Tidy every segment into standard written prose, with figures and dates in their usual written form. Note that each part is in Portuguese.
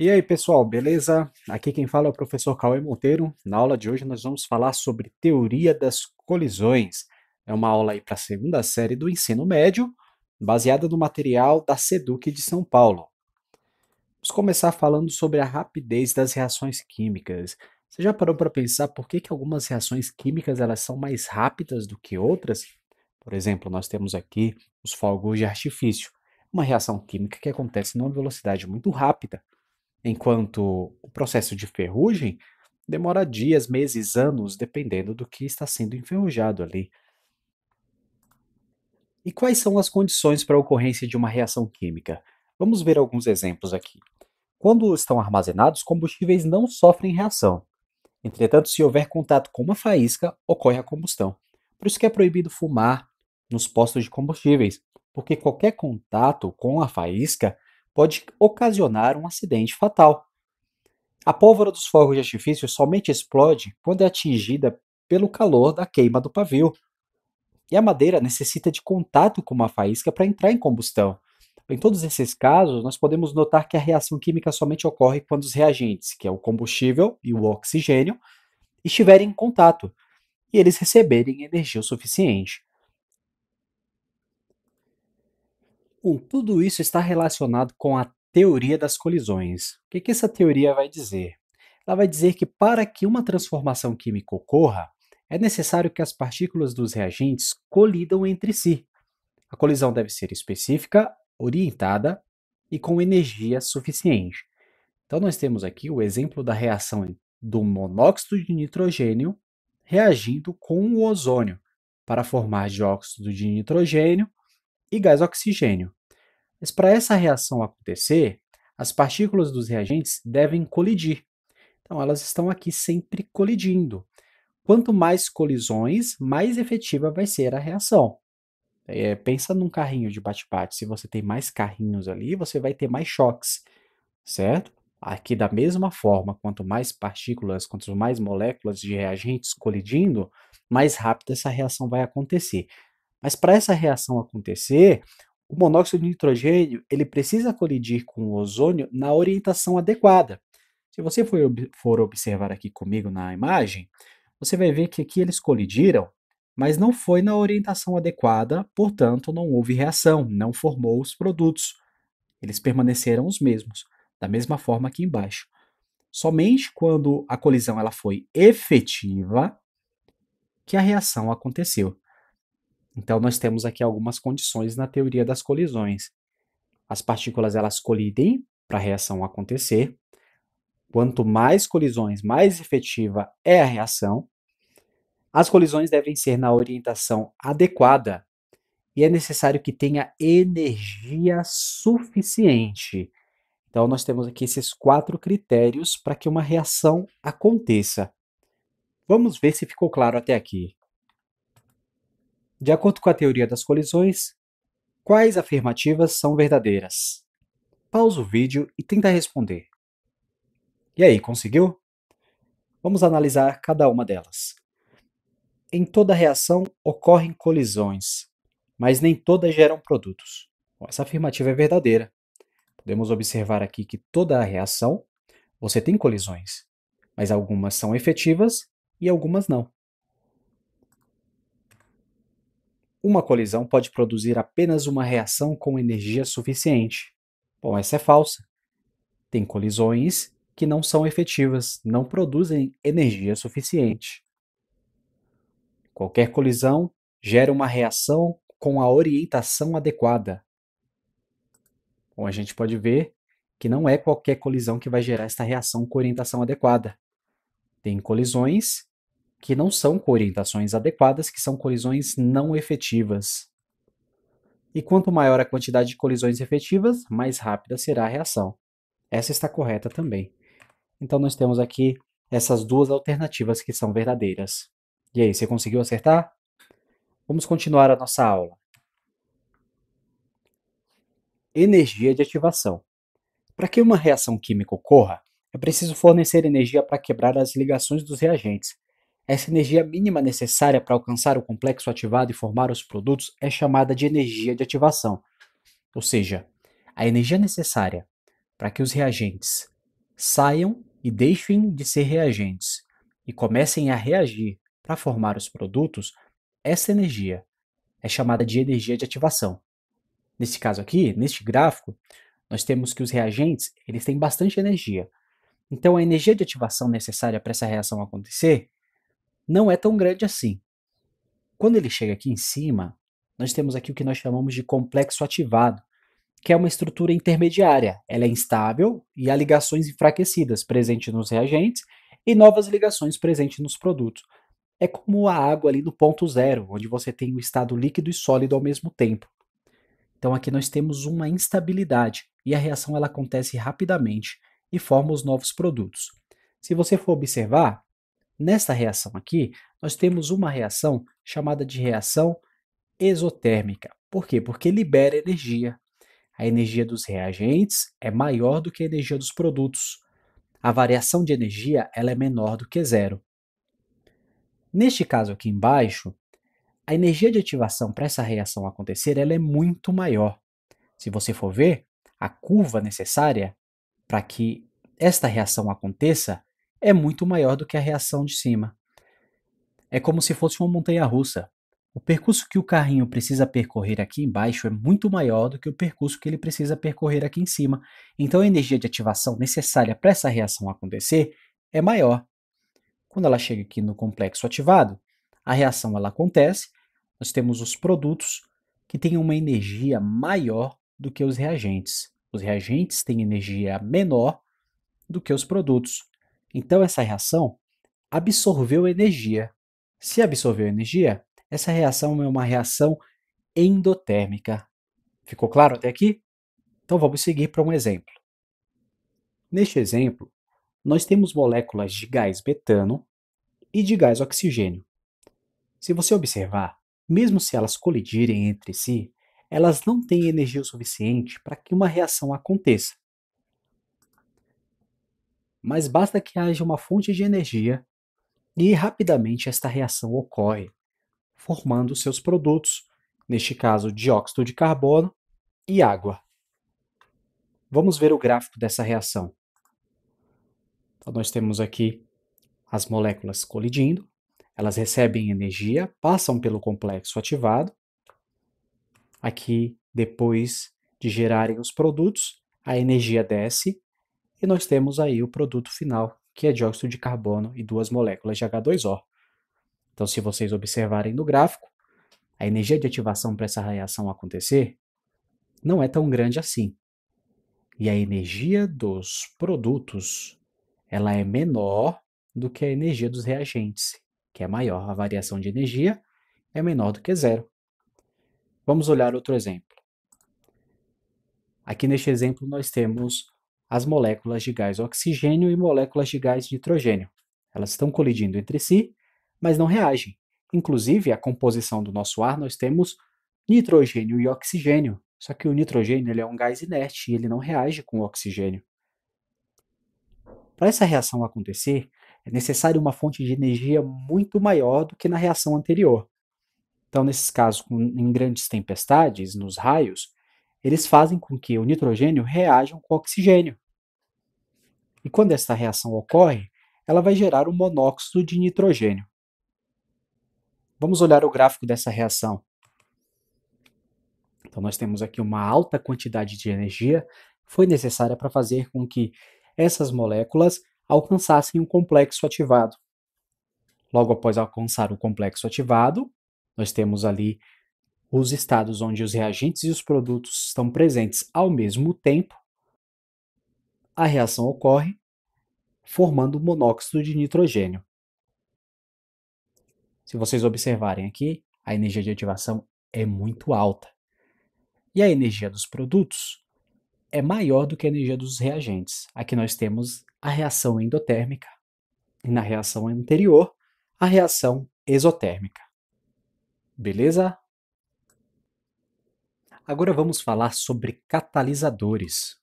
E aí, pessoal, beleza? Aqui quem fala é o professor Cauê Monteiro. Na aula de hoje nós vamos falar sobre teoria das colisões. É uma aula aí para a segunda série do ensino médio, baseada no material da SEDUC de São Paulo. Vamos começar falando sobre a rapidez das reações químicas. Você já parou para pensar por que algumas reações químicas elas são mais rápidas do que outras? Por exemplo, nós temos aqui os fogos de artifício, uma reação química que acontece numa velocidade muito rápida. Enquanto o processo de ferrugem demora dias, meses, anos, dependendo do que está sendo enferrujado ali. E quais são as condições para a ocorrência de uma reação química? Vamos ver alguns exemplos aqui. Quando estão armazenados, combustíveis não sofrem reação. Entretanto, se houver contato com uma faísca, ocorre a combustão. Por isso que é proibido fumar nos postos de combustíveis, porque qualquer contato com a faísca pode ocasionar um acidente fatal. A pólvora dos fogos de artifício somente explode quando é atingida pelo calor da queima do pavio, e a madeira necessita de contato com uma faísca para entrar em combustão. Em todos esses casos, nós podemos notar que a reação química somente ocorre quando os reagentes, que é o combustível e o oxigênio, estiverem em contato e eles receberem energia o suficiente. Bom, tudo isso está relacionado com a teoria das colisões. O que essa teoria vai dizer? Ela vai dizer que para que uma transformação química ocorra, é necessário que as partículas dos reagentes colidam entre si. A colisão deve ser específica, orientada e com energia suficiente. Então, nós temos aqui o exemplo da reação do monóxido de nitrogênio reagindo com o ozônio para formar dióxido de nitrogênio e gás oxigênio. Mas para essa reação acontecer, as partículas dos reagentes devem colidir. Então, elas estão aqui sempre colidindo. Quanto mais colisões, mais efetiva vai ser a reação. Pensa num carrinho de bate-bate. Se você tem mais carrinhos ali, você vai ter mais choques, certo? Aqui, da mesma forma, quanto mais partículas, quanto mais moléculas de reagentes colidindo, mais rápido essa reação vai acontecer. Mas para essa reação acontecer, o monóxido de nitrogênio ele precisa colidir com o ozônio na orientação adequada. Se você for observar aqui comigo na imagem, você vai ver que aqui eles colidiram, mas não foi na orientação adequada, portanto, não houve reação, não formou os produtos. Eles permaneceram os mesmos, da mesma forma aqui embaixo. Somente quando a colisão ela foi efetiva que a reação aconteceu. Então, nós temos aqui algumas condições na teoria das colisões. As partículas elas colidem para a reação acontecer. Quanto mais colisões, mais efetiva é a reação. As colisões devem ser na orientação adequada e é necessário que tenha energia suficiente. Então, nós temos aqui esses 4 critérios para que uma reação aconteça. Vamos ver se ficou claro até aqui. De acordo com a teoria das colisões, quais afirmativas são verdadeiras? Pausa o vídeo e tenta responder. E aí, conseguiu? Vamos analisar cada uma delas. Em toda reação ocorrem colisões, mas nem todas geram produtos. Bom, essa afirmativa é verdadeira. Podemos observar aqui que toda reação você tem colisões, mas algumas são efetivas e algumas não. Uma colisão pode produzir apenas uma reação com energia suficiente. Bom, essa é falsa. Tem colisões que não são efetivas, não produzem energia suficiente. Qualquer colisão gera uma reação com a orientação adequada. Bom, a gente pode ver que não é qualquer colisão que vai gerar esta reação com orientação adequada. Tem colisões que não são com orientações adequadas, que são colisões não efetivas. E quanto maior a quantidade de colisões efetivas, mais rápida será a reação. Essa está correta também. Então, nós temos aqui essas duas alternativas que são verdadeiras. E aí, você conseguiu acertar? Vamos continuar a nossa aula. Energia de ativação. Para que uma reação química ocorra, é preciso fornecer energia para quebrar as ligações dos reagentes. Essa energia mínima necessária para alcançar o complexo ativado e formar os produtos é chamada de energia de ativação. Ou seja, a energia necessária para que os reagentes saiam e deixem de ser reagentes e comecem a reagir para formar os produtos, essa energia é chamada de energia de ativação. Nesse caso aqui, neste gráfico, nós temos que os reagentes eles têm bastante energia. Então, a energia de ativação necessária para essa reação acontecer não é tão grande assim. Quando ele chega aqui em cima, nós temos aqui o que nós chamamos de complexo ativado, que é uma estrutura intermediária. Ela é instável e há ligações enfraquecidas presentes nos reagentes e novas ligações presentes nos produtos. É como a água ali no ponto zero, onde você tem o estado líquido e sólido ao mesmo tempo. Então aqui nós temos uma instabilidade e a reação ela acontece rapidamente e forma os novos produtos. Se você for observar, nesta reação aqui, nós temos uma reação chamada de reação exotérmica. Por quê? Porque libera energia. A energia dos reagentes é maior do que a energia dos produtos. A variação de energia ela é menor do que zero. Neste caso aqui embaixo, a energia de ativação para essa reação acontecer ela é muito maior. Se você for ver, a curva necessária para que esta reação aconteça é muito maior do que a reação de cima. É como se fosse uma montanha-russa. O percurso que o carrinho precisa percorrer aqui embaixo é muito maior do que o percurso que ele precisa percorrer aqui em cima. Então a energia de ativação necessária para essa reação acontecer é maior. Quando ela chega aqui no complexo ativado, a reação ela acontece, nós temos os produtos que têm uma energia maior do que os reagentes. Os reagentes têm energia menor do que os produtos. Então essa reação absorveu energia. Se absorveu energia, essa reação é uma reação endotérmica. Ficou claro até aqui? Então vamos seguir para um exemplo. Neste exemplo, nós temos moléculas de gás metano e de gás oxigênio. Se você observar, mesmo se elas colidirem entre si, elas não têm energia o suficiente para que uma reação aconteça. Mas basta que haja uma fonte de energia e rapidamente esta reação ocorre, formando seus produtos, neste caso dióxido de carbono e água. Vamos ver o gráfico dessa reação. Então, nós temos aqui as moléculas colidindo, elas recebem energia, passam pelo complexo ativado. Aqui, depois de gerarem os produtos, a energia desce e nós temos aí o produto final, que é dióxido de carbono e duas moléculas de H2O. Então, se vocês observarem no gráfico, a energia de ativação para essa reação acontecer não é tão grande assim. E a energia dos produtos ela é menor do que a energia dos reagentes, que é maior. A variação de energia é menor do que zero. Vamos olhar outro exemplo. Aqui neste exemplo nós temos as moléculas de gás oxigênio e moléculas de gás nitrogênio. Elas estão colidindo entre si, mas não reagem. Inclusive, a composição do nosso ar nós temos nitrogênio e oxigênio. Só que o nitrogênio ele é um gás inerte e ele não reage com o oxigênio. Para essa reação acontecer, é necessário uma fonte de energia muito maior do que na reação anterior. Então, nesses casos, em grandes tempestades, nos raios, eles fazem com que o nitrogênio reaja com o oxigênio. E quando essa reação ocorre, ela vai gerar um monóxido de nitrogênio. Vamos olhar o gráfico dessa reação. Então, nós temos aqui uma alta quantidade de energia que foi necessária para fazer com que essas moléculas alcançassem um complexo ativado. Logo após alcançar o complexo ativado, nós temos ali os estados onde os reagentes e os produtos estão presentes ao mesmo tempo. A reação ocorre formando monóxido de nitrogênio. Se vocês observarem aqui, a energia de ativação é muito alta. E a energia dos produtos é maior do que a energia dos reagentes. Aqui nós temos a reação endotérmica e na reação anterior, a reação exotérmica. Beleza? Agora vamos falar sobre catalisadores.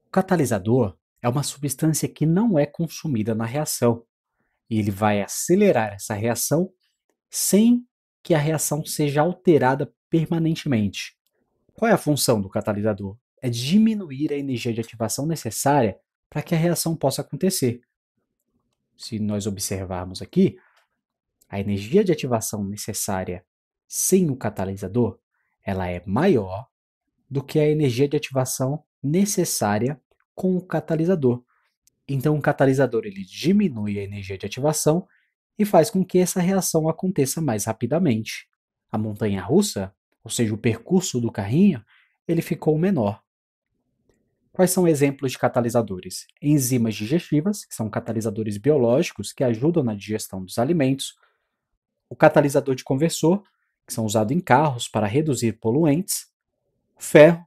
O catalisador é uma substância que não é consumida na reação e ele vai acelerar essa reação sem que a reação seja alterada permanentemente. Qual é a função do catalisador? É diminuir a energia de ativação necessária para que a reação possa acontecer. Se nós observarmos aqui, a energia de ativação necessária sem o catalisador, ela é maior do que a energia de ativação necessária com o catalisador. Então, o catalisador ele diminui a energia de ativação e faz com que essa reação aconteça mais rapidamente. A montanha-russa, ou seja, o percurso do carrinho, ele ficou menor. Quais são exemplos de catalisadores? Enzimas digestivas, que são catalisadores biológicos que ajudam na digestão dos alimentos. O catalisador de conversor, que são usados em carros para reduzir poluentes. O ferro,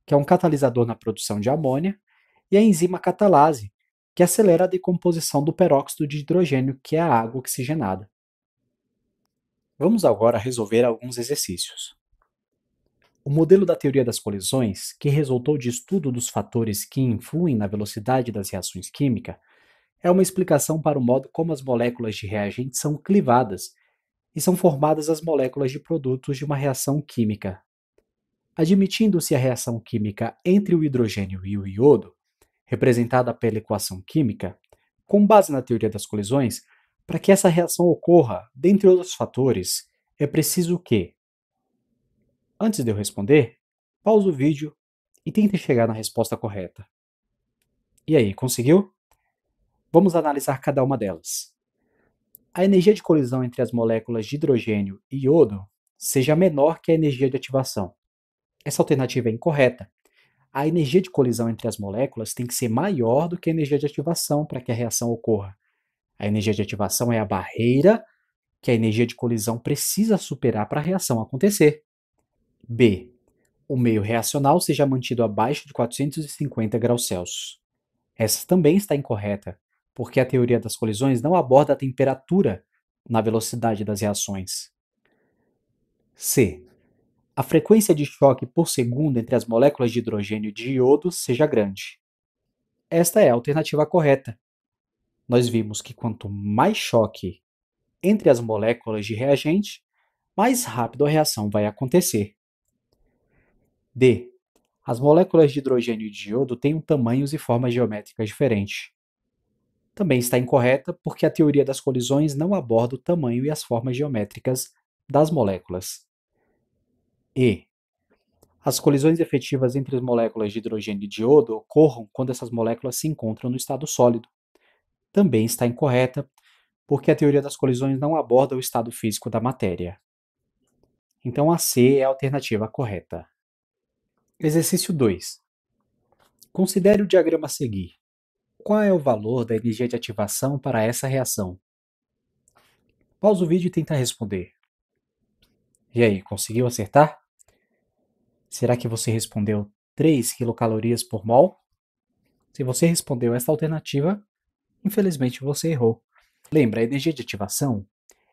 que é um catalisador na produção de amônia. E a enzima catalase, que acelera a decomposição do peróxido de hidrogênio, que é a água oxigenada. Vamos agora resolver alguns exercícios. O modelo da teoria das colisões, que resultou de estudo dos fatores que influem na velocidade das reações químicas, é uma explicação para o modo como as moléculas de reagentes são clivadas e são formadas as moléculas de produtos de uma reação química. Admitindo-se a reação química entre o hidrogênio e o iodo, representada pela equação química, com base na teoria das colisões, para que essa reação ocorra, dentre outros fatores, é preciso que, antes de eu responder, pause o vídeo e tente chegar na resposta correta. E aí, conseguiu? Vamos analisar cada uma delas. A energia de colisão entre as moléculas de hidrogênio e iodo seja menor que a energia de ativação. Essa alternativa é incorreta. A energia de colisão entre as moléculas tem que ser maior do que a energia de ativação para que a reação ocorra. A energia de ativação é a barreira que a energia de colisão precisa superar para a reação acontecer. B. O meio reacional seja mantido abaixo de 450 graus Celsius. Essa também está incorreta, porque a teoria das colisões não aborda a temperatura na velocidade das reações. C. A frequência de choque por segundo entre as moléculas de hidrogênio e de iodo seja grande. Esta é a alternativa correta. Nós vimos que quanto mais choque entre as moléculas de reagente, mais rápido a reação vai acontecer. D. As moléculas de hidrogênio e de iodo têm tamanhos e formas geométricas diferentes. Também está incorreta porque a teoria das colisões não aborda o tamanho e as formas geométricas das moléculas. E. As colisões efetivas entre as moléculas de hidrogênio e de iodo ocorram quando essas moléculas se encontram no estado sólido. Também está incorreta porque a teoria das colisões não aborda o estado físico da matéria. Então a C é a alternativa correta. Exercício 2. Considere o diagrama a seguir. Qual é o valor da energia de ativação para essa reação? Pausa o vídeo e tenta responder. E aí, conseguiu acertar? Será que você respondeu 3 quilocalorias por mol? Se você respondeu esta alternativa, infelizmente você errou. Lembra, a energia de ativação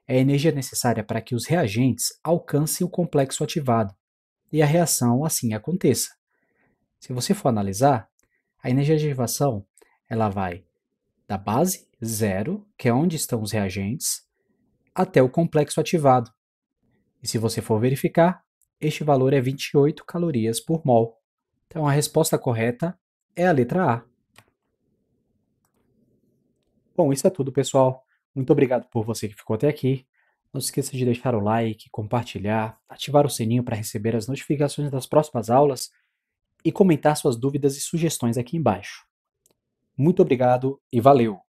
é a energia necessária para que os reagentes alcancem o complexo ativado e a reação assim aconteça. Se você for analisar, a energia de ativação ela vai da base 0, que é onde estão os reagentes, até o complexo ativado. E se você for verificar, este valor é 28 calorias por mol. Então a resposta correta é a letra A. Bom, isso é tudo, pessoal. Muito obrigado por você que ficou até aqui. Não se esqueça de deixar o like, compartilhar, ativar o sininho para receber as notificações das próximas aulas e comentar suas dúvidas e sugestões aqui embaixo. Muito obrigado e valeu!